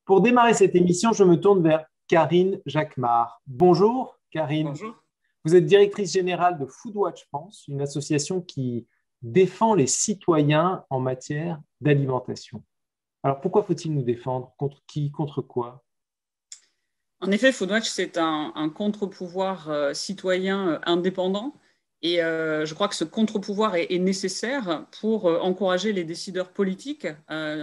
Pour démarrer cette émission, je me tourne vers Karine Jacquemart. Bonjour Karine, Bonjour. vous êtes directrice générale de Foodwatch France, une association qui défend les citoyens en matière d'alimentation. Alors pourquoi faut-il nous défendre? Contre qui? Contre quoi? En effet, Foodwatch, c'est un contre-pouvoir citoyen indépendant. Et je crois que ce contre-pouvoir est nécessaire pour encourager les décideurs politiques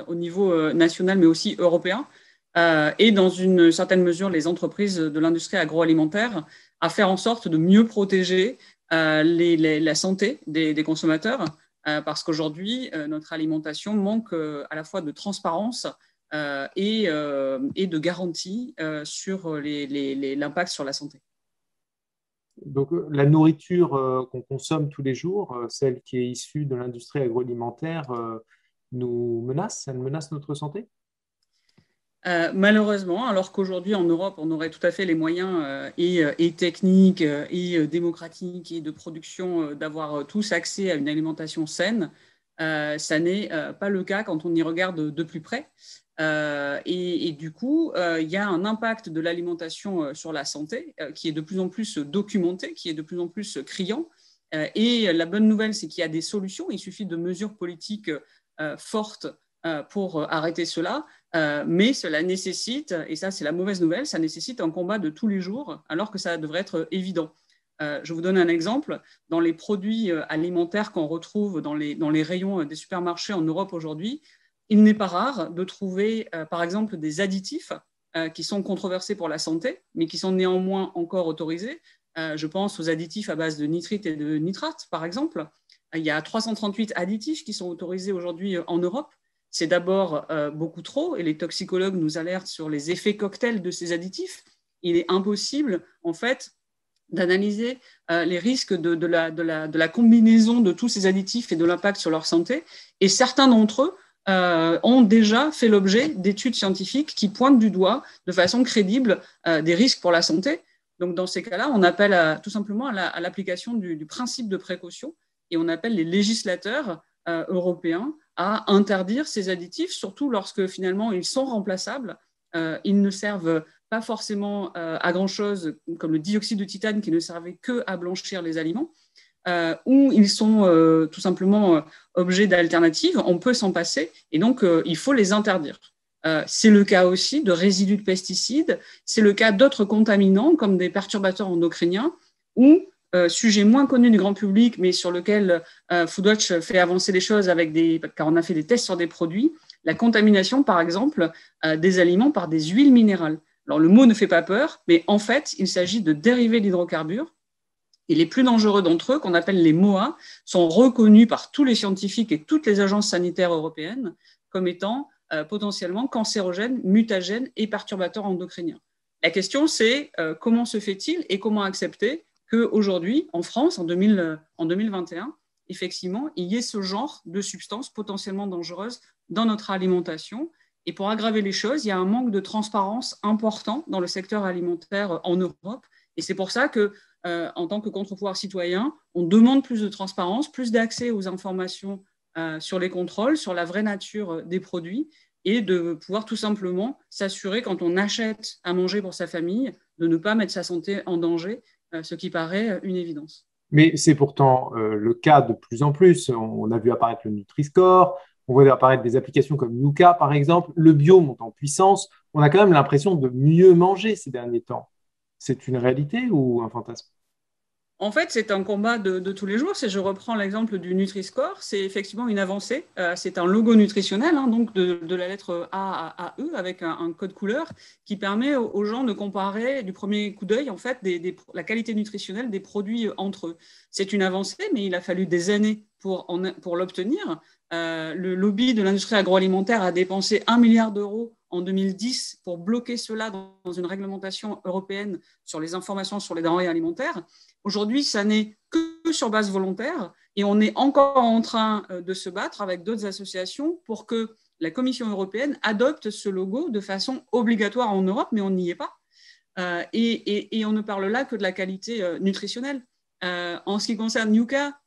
au niveau national, mais aussi européen, et dans une certaine mesure les entreprises de l'industrie agroalimentaire, à faire en sorte de mieux protéger la santé des consommateurs, parce qu'aujourd'hui, notre alimentation manque à la fois de transparence et de garanties sur l'impact sur la santé. Donc la nourriture qu'on consomme tous les jours, celle qui est issue de l'industrie agroalimentaire, nous menace, elle menace notre santé? Malheureusement, alors qu'aujourd'hui en Europe, on aurait tout à fait les moyens et techniques et démocratiques et de production d'avoir tous accès à une alimentation saine, ça n'est pas le cas quand on y regarde de plus près. Et du coup, il y a un impact de l'alimentation sur la santé qui est de plus en plus documenté, qui est de plus en plus criant. Et la bonne nouvelle, c'est qu'il y a des solutions. Il suffit de mesures politiques fortes pour arrêter cela. Mais cela nécessite, et ça c'est la mauvaise nouvelle, ça nécessite un combat de tous les jours, alors que ça devrait être évident. Je vous donne un exemple. Dans les produits alimentaires qu'on retrouve dans les rayons des supermarchés en Europe aujourd'hui, il n'est pas rare de trouver, par exemple, des additifs qui sont controversés pour la santé, mais qui sont néanmoins encore autorisés. Je pense aux additifs à base de nitrite et de nitrate, par exemple. Il y a 338 additifs qui sont autorisés aujourd'hui en Europe. C'est d'abord beaucoup trop, et les toxicologues nous alertent sur les effets cocktails de ces additifs. Il est impossible, en fait, d'analyser les risques de la combinaison de tous ces additifs et de l'impact sur leur santé. Et certains d'entre eux ont déjà fait l'objet d'études scientifiques qui pointent du doigt de façon crédible des risques pour la santé. Donc, dans ces cas-là, on appelle tout simplement à l'application du principe de précaution, et on appelle les législateurs européens à interdire ces additifs, surtout lorsque finalement ils sont remplaçables. Ils ne servent pas forcément à grand-chose, comme le dioxyde de titane qui ne servait que à blanchir les aliments, ou ils sont tout simplement objets d'alternatives. On peut s'en passer, et donc il faut les interdire. C'est le cas aussi de résidus de pesticides, c'est le cas d'autres contaminants comme des perturbateurs endocriniens, ou sujet moins connu du grand public, mais sur lequel Foodwatch fait avancer les choses car on a fait des tests sur des produits, la contamination, par exemple, des aliments par des huiles minérales. Alors, le mot ne fait pas peur, mais en fait, il s'agit de dérivés d'hydrocarbures. Et les plus dangereux d'entre eux, qu'on appelle les MOA, sont reconnus par tous les scientifiques et toutes les agences sanitaires européennes comme étant potentiellement cancérogènes, mutagènes et perturbateurs endocriniens. La question, c'est comment se fait-il et comment accepter qu'aujourd'hui, en France, en 2021, effectivement, il y ait ce genre de substances potentiellement dangereuses dans notre alimentation. Et pour aggraver les choses, il y a un manque de transparence important dans le secteur alimentaire en Europe. Et c'est pour ça que, en tant que contre-pouvoir citoyen, on demande plus de transparence, plus d'accès aux informations sur les contrôles, sur la vraie nature des produits, et de pouvoir tout simplement s'assurer, quand on achète à manger pour sa famille, de ne pas mettre sa santé en danger, ce qui paraît une évidence. Mais c'est pourtant le cas de plus en plus. On a vu apparaître le Nutri-Score, on voit apparaître des applications comme Yuka, par exemple. Le bio monte en puissance. On a quand même l'impression de mieux manger ces derniers temps. C'est une réalité ou un fantasme? En fait, c'est un combat de tous les jours. Si je reprends l'exemple du Nutri-Score, c'est effectivement une avancée. C'est un logo nutritionnel, hein, donc de la lettre A à E, avec un code couleur qui permet aux gens de comparer du premier coup d'œil en fait, la qualité nutritionnelle des produits entre eux. C'est une avancée, mais il a fallu des années pour l'obtenir. Le lobby de l'industrie agroalimentaire a dépensé 1 milliard d'euros en 2010 pour bloquer cela dans une réglementation européenne sur les informations sur les denrées alimentaires. Aujourd'hui, ça n'est que sur base volontaire, et on est encore en train de se battre avec d'autres associations pour que la Commission européenne adopte ce logo de façon obligatoire en Europe, mais on n'y est pas. Et on ne parle là que de la qualité nutritionnelle. En ce qui concerne Yuka,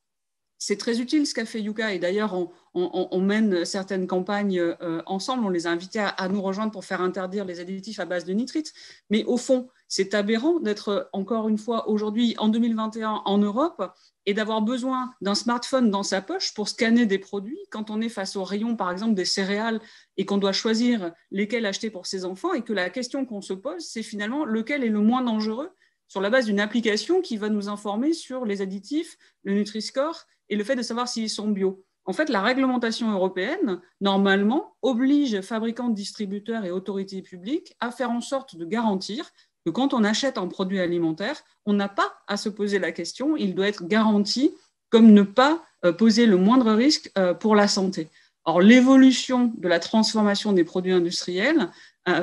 c'est très utile ce qu'a fait Yuka, et d'ailleurs on mène certaines campagnes ensemble, on les a invités à nous rejoindre pour faire interdire les additifs à base de nitrite. Mais au fond, c'est aberrant d'être encore une fois aujourd'hui, en 2021, en Europe, et d'avoir besoin d'un smartphone dans sa poche pour scanner des produits quand on est face au rayon, par exemple, des céréales et qu'on doit choisir lesquels acheter pour ses enfants et que la question qu'on se pose, c'est finalement lequel est le moins dangereux sur la base d'une application qui va nous informer sur les additifs, le Nutri-Score et le fait de savoir s'ils sont bio. En fait, la réglementation européenne, normalement, oblige fabricants, distributeurs et autorités publiques à faire en sorte de garantir que quand on achète un produit alimentaire, on n'a pas à se poser la question, il doit être garanti comme ne pas poser le moindre risque pour la santé. Or, l'évolution de la transformation des produits industriels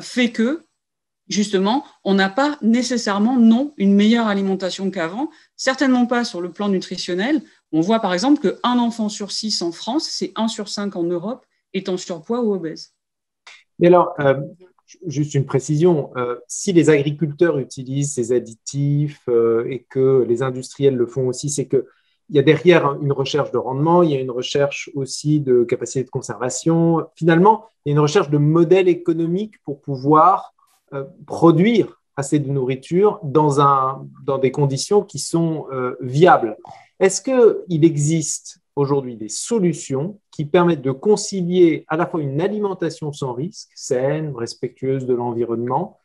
fait que, justement, on n'a pas nécessairement, non, une meilleure alimentation qu'avant, certainement pas sur le plan nutritionnel. On voit par exemple qu'un enfant sur 6 en France, c'est 1 sur 5 en Europe, est en surpoids ou obèse. Et alors, juste une précision, si les agriculteurs utilisent ces additifs et que les industriels le font aussi, c'est qu'il y a derrière une recherche de rendement, il y a une recherche aussi de capacité de conservation. Finalement, il y a une recherche de modèle économique pour pouvoir produire assez de nourriture dans des conditions qui sont viables. Est-ce qu'il existe aujourd'hui des solutions qui permettent de concilier à la fois une alimentation sans risque, saine, respectueuse de l'environnement,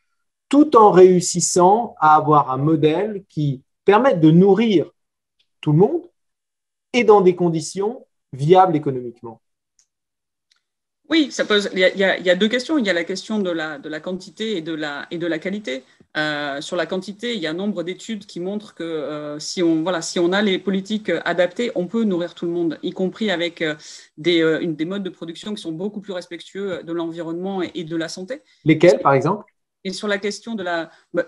tout en réussissant à avoir un modèle qui permette de nourrir tout le monde et dans des conditions viables économiquement? Oui, il y a deux questions. Il y a la question de la quantité et de la qualité. Sur la quantité, il y a un nombre d'études qui montrent que si on a les politiques adaptées, on peut nourrir tout le monde, y compris avec des modes de production qui sont beaucoup plus respectueux de l'environnement et de la santé. Lesquels, par exemple? Et sur la question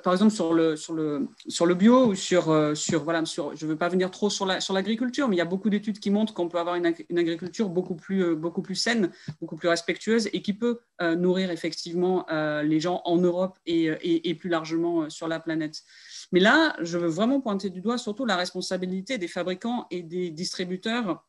par exemple sur le bio ou je ne veux pas venir trop sur l'agriculture, mais il y a beaucoup d'études qui montrent qu'on peut avoir une agriculture beaucoup plus saine, beaucoup plus respectueuse et qui peut nourrir effectivement les gens en Europe et plus largement sur la planète. Mais là, je veux vraiment pointer du doigt surtout la responsabilité des fabricants et des distributeurs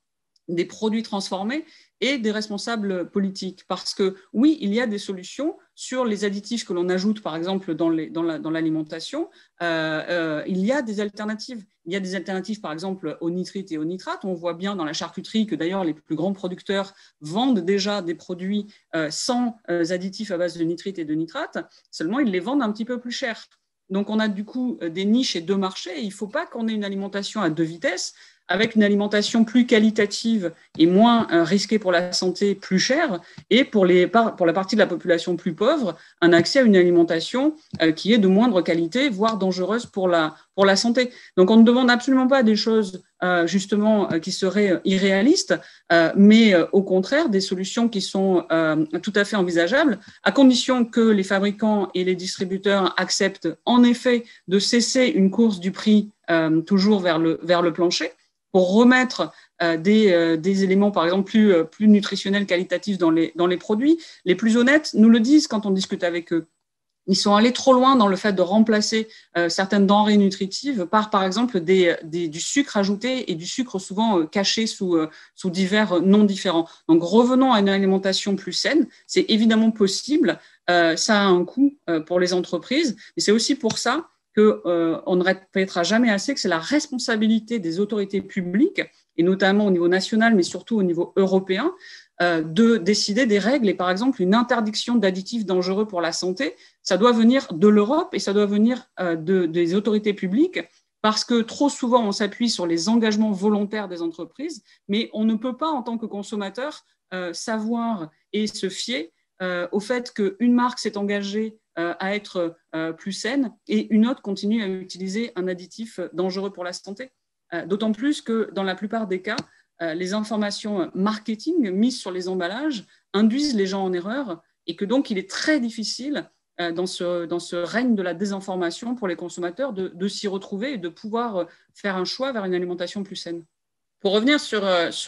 des produits transformés et des responsables politiques. Parce que oui, il y a des solutions sur les additifs que l'on ajoute, par exemple, dans l'alimentation. Il y a des alternatives. Il y a des alternatives, par exemple, au nitrite et au nitrate. On voit bien dans la charcuterie que d'ailleurs les plus grands producteurs vendent déjà des produits sans additifs à base de nitrite et de nitrate. Seulement, ils les vendent un petit peu plus cher. Donc, on a du coup des niches et deux marchés. Il ne faut pas qu'on ait une alimentation à deux vitesses, avec une alimentation plus qualitative et moins risquée pour la santé, plus chère, et pour la partie de la population plus pauvre, un accès à une alimentation qui est de moindre qualité, voire dangereuse pour la santé. Donc, on ne demande absolument pas des choses justement qui seraient irréalistes, mais au contraire des solutions qui sont tout à fait envisageables, à condition que les fabricants et les distributeurs acceptent en effet de cesser une course du prix toujours vers le plancher, pour remettre des éléments, par exemple, plus nutritionnels, qualitatifs dans les produits. Les plus honnêtes nous le disent quand on discute avec eux. Ils sont allés trop loin dans le fait de remplacer certaines denrées nutritives par exemple, du sucre ajouté et du sucre souvent caché sous divers noms différents. Donc, revenons à une alimentation plus saine. C'est évidemment possible. Ça a un coût pour les entreprises, mais c'est aussi pour ça qu'on ne répétera jamais assez que c'est la responsabilité des autorités publiques, et notamment au niveau national, mais surtout au niveau européen, de décider des règles. Et par exemple, une interdiction d'additifs dangereux pour la santé, ça doit venir de l'Europe et ça doit venir des autorités publiques, parce que trop souvent, on s'appuie sur les engagements volontaires des entreprises, mais on ne peut pas, en tant que consommateur, savoir et se fier au fait qu'une marque s'est engagée à être plus saine et une autre continue à utiliser un additif dangereux pour la santé. D'autant plus que dans la plupart des cas, les informations marketing mises sur les emballages induisent les gens en erreur et que donc il est très difficile dans ce règne de la désinformation pour les consommateurs de s'y retrouver et de pouvoir faire un choix vers une alimentation plus saine. Pour revenir sur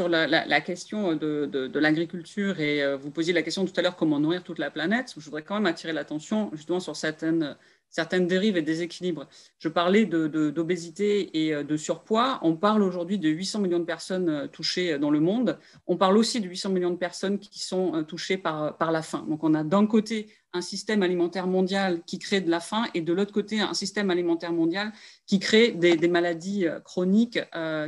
la question de l'agriculture, et vous posiez la question tout à l'heure, comment nourrir toute la planète, je voudrais quand même attirer l'attention justement sur certaines certaines dérives et déséquilibres. Je parlais d'obésité et de surpoids. On parle aujourd'hui de 800 millions de personnes touchées dans le monde. On parle aussi de 800 millions de personnes qui sont touchées par la faim. Donc, on a d'un côté un système alimentaire mondial qui crée de la faim et de l'autre côté un système alimentaire mondial qui crée des maladies chroniques,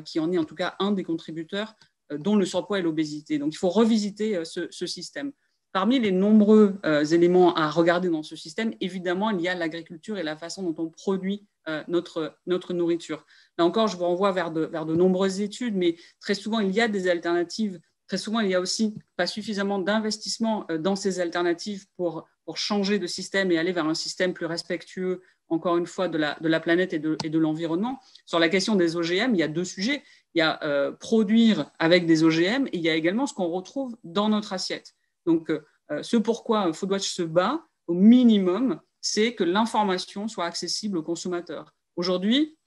qui en est en tout cas un des contributeurs, dont le surpoids et l'obésité. Donc, il faut revisiter ce système. Parmi les nombreux éléments à regarder dans ce système, évidemment, il y a l'agriculture et la façon dont on produit notre nourriture. Là encore, je vous renvoie vers de nombreuses études, mais très souvent, il y a des alternatives. Très souvent, il y a aussi pas suffisamment d'investissement dans ces alternatives pour changer de système et aller vers un système plus respectueux, encore une fois, de la planète et de l'environnement. Sur la question des OGM, il y a deux sujets. Il y a produire avec des OGM et il y a également ce qu'on retrouve dans notre assiette. Donc, ce pourquoi Foodwatch se bat, au minimum, c'est que l'information soit accessible aux consommateurs. Aujourd'hui,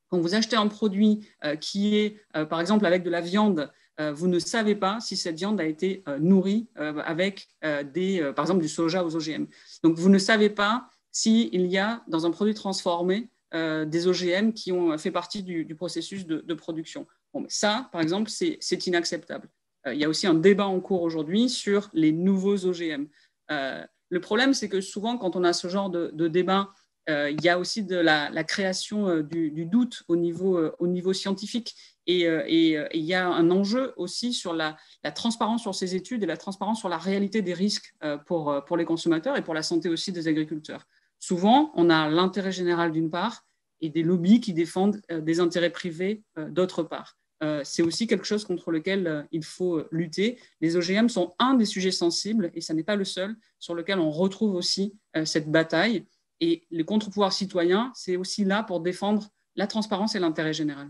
quand vous achetez un produit qui est, par exemple, avec de la viande, vous ne savez pas si cette viande a été nourrie avec, par exemple, du soja aux OGM. Donc, vous ne savez pas s'il y a, dans un produit transformé, des OGM qui ont fait partie du processus de production. Bon, mais ça, par exemple, c'est inacceptable. Il y a aussi un débat en cours aujourd'hui sur les nouveaux OGM. Le problème, c'est que souvent, quand on a ce genre de débat, il y a aussi de la création du doute au niveau scientifique. Et il y a un enjeu aussi sur la transparence sur ces études et la transparence sur la réalité des risques pour les consommateurs et pour la santé aussi des agriculteurs. Souvent, on a l'intérêt général d'une part et des lobbies qui défendent des intérêts privés d'autre part. C'est aussi quelque chose contre lequel il faut lutter. Les OGM sont un des sujets sensibles, et ce n'est pas le seul, sur lequel on retrouve aussi cette bataille. Et les contre-pouvoirs citoyens, c'est aussi là pour défendre la transparence et l'intérêt général.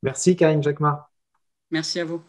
Merci, Karine Jacquemart. Merci à vous.